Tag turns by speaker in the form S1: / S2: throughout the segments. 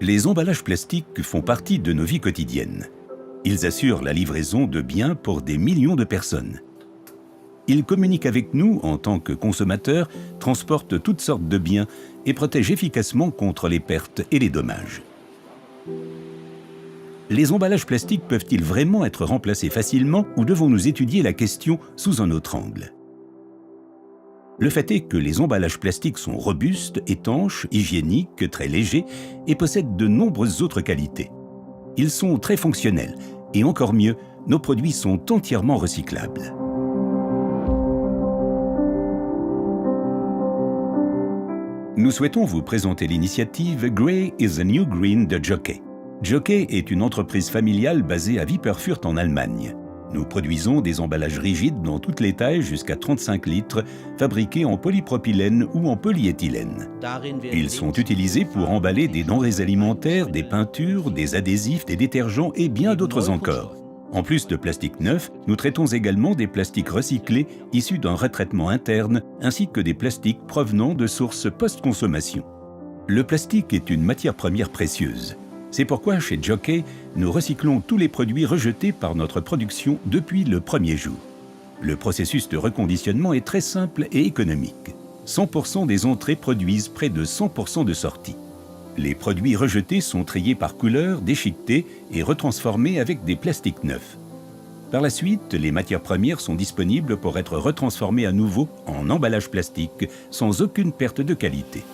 S1: Les emballages plastiques font partie de nos vies quotidiennes. Ils assurent la livraison de biens pour des millions de personnes. Ils communiquent avec nous en tant que consommateurs, transportent toutes sortes de biens et protègent efficacement contre les pertes et les dommages. Les emballages plastiques peuvent-ils vraiment être remplacés facilement ou devons-nous étudier la question sous un autre angle? Le fait est que les emballages plastiques sont robustes, étanches, hygiéniques, très légers et possèdent de nombreuses autres qualités. Ils sont très fonctionnels et encore mieux, nos produits sont entièrement recyclables. Nous souhaitons vous présenter l'initiative Grey is the New Green de Jockey. Jockey est une entreprise familiale basée à Wipperfürth en Allemagne. Nous produisons des emballages rigides dans toutes les tailles jusqu'à 35 litres, fabriqués en polypropylène ou en polyéthylène. Ils sont utilisés pour emballer des denrées alimentaires, des peintures, des adhésifs, des détergents et bien d'autres encore. En plus de plastique neuf, nous traitons également des plastiques recyclés issus d'un retraitement interne, ainsi que des plastiques provenant de sources post-consommation. Le plastique est une matière première précieuse. C'est pourquoi, chez Jockey, nous recyclons tous les produits rejetés par notre production depuis le premier jour. Le processus de reconditionnement est très simple et économique. 100% des entrées produisent près de 100% de sorties. Les produits rejetés sont triés par couleur, déchiquetés et retransformés avec des plastiques neufs. Par la suite, les matières premières sont disponibles pour être retransformées à nouveau en emballage plastique sans aucune perte de qualité.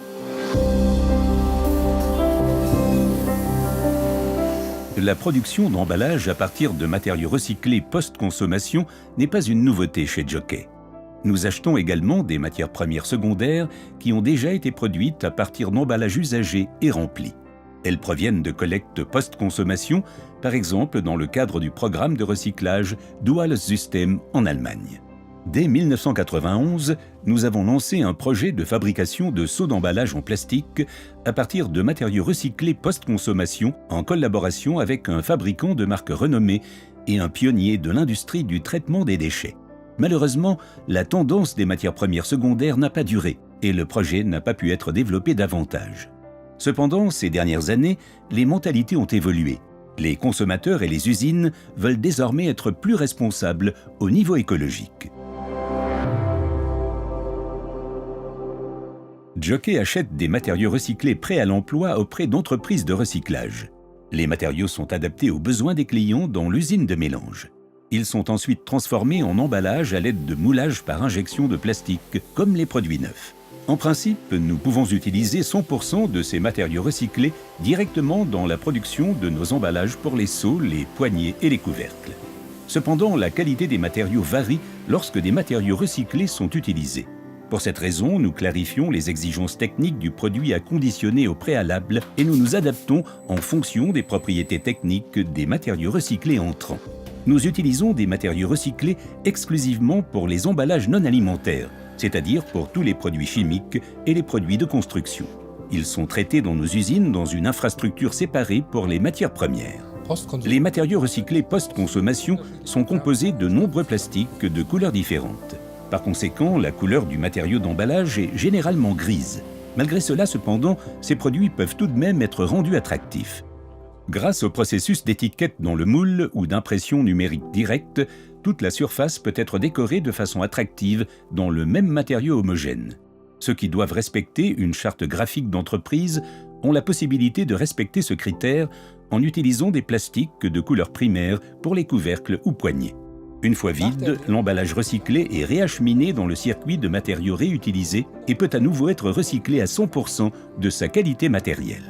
S1: La production d'emballages à partir de matériaux recyclés post-consommation n'est pas une nouveauté chez Jockey. Nous achetons également des matières premières secondaires qui ont déjà été produites à partir d'emballages usagés et remplis. Elles proviennent de collectes post-consommation, par exemple dans le cadre du programme de recyclage Duales System en Allemagne. Dès 1991, nous avons lancé un projet de fabrication de seaux d'emballage en plastique à partir de matériaux recyclés post-consommation en collaboration avec un fabricant de marque renommée et un pionnier de l'industrie du traitement des déchets. Malheureusement, la tendance des matières premières secondaires n'a pas duré et le projet n'a pas pu être développé davantage. Cependant, ces dernières années, les mentalités ont évolué. Les consommateurs et les usines veulent désormais être plus responsables au niveau écologique. Jockey achète des matériaux recyclés prêts à l'emploi auprès d'entreprises de recyclage. Les matériaux sont adaptés aux besoins des clients dans l'usine de mélange. Ils sont ensuite transformés en emballage à l'aide de moulage par injection de plastique, comme les produits neufs. En principe, nous pouvons utiliser 100% de ces matériaux recyclés directement dans la production de nos emballages pour les seaux, les poignées et les couvercles. Cependant, la qualité des matériaux varie lorsque des matériaux recyclés sont utilisés. Pour cette raison, nous clarifions les exigences techniques du produit à conditionner au préalable et nous nous adaptons en fonction des propriétés techniques des matériaux recyclés entrants. Nous utilisons des matériaux recyclés exclusivement pour les emballages non alimentaires, c'est-à-dire pour tous les produits chimiques et les produits de construction. Ils sont traités dans nos usines dans une infrastructure séparée pour les matières premières. Les matériaux recyclés post-consommation sont composés de nombreux plastiques de couleurs différentes. Par conséquent, la couleur du matériau d'emballage est généralement grise. Malgré cela, cependant, ces produits peuvent tout de même être rendus attractifs. Grâce au processus d'étiquette dans le moule ou d'impression numérique directe, toute la surface peut être décorée de façon attractive dans le même matériau homogène. Ceux qui doivent respecter une charte graphique d'entreprise ont la possibilité de respecter ce critère en utilisant des plastiques de couleur primaire pour les couvercles ou poignées. Une fois vide, l'emballage recyclé est réacheminé dans le circuit de matériaux réutilisés et peut à nouveau être recyclé à 100% de sa qualité matérielle.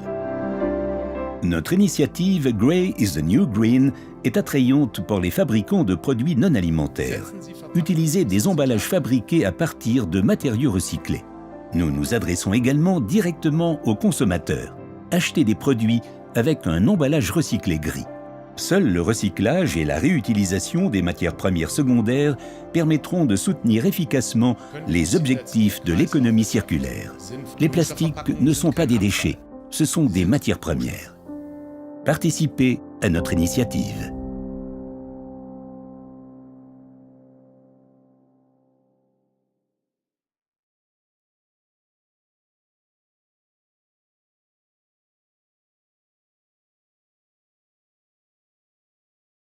S1: Notre initiative Grey is the New Green est attrayante pour les fabricants de produits non alimentaires. Utilisez des emballages fabriqués à partir de matériaux recyclés. Nous nous adressons également directement aux consommateurs. Achetez des produits avec un emballage recyclé gris. Seul le recyclage et la réutilisation des matières premières secondaires permettront de soutenir efficacement les objectifs de l'économie circulaire. Les plastiques ne sont pas des déchets, ce sont des matières premières. Participez à notre initiative.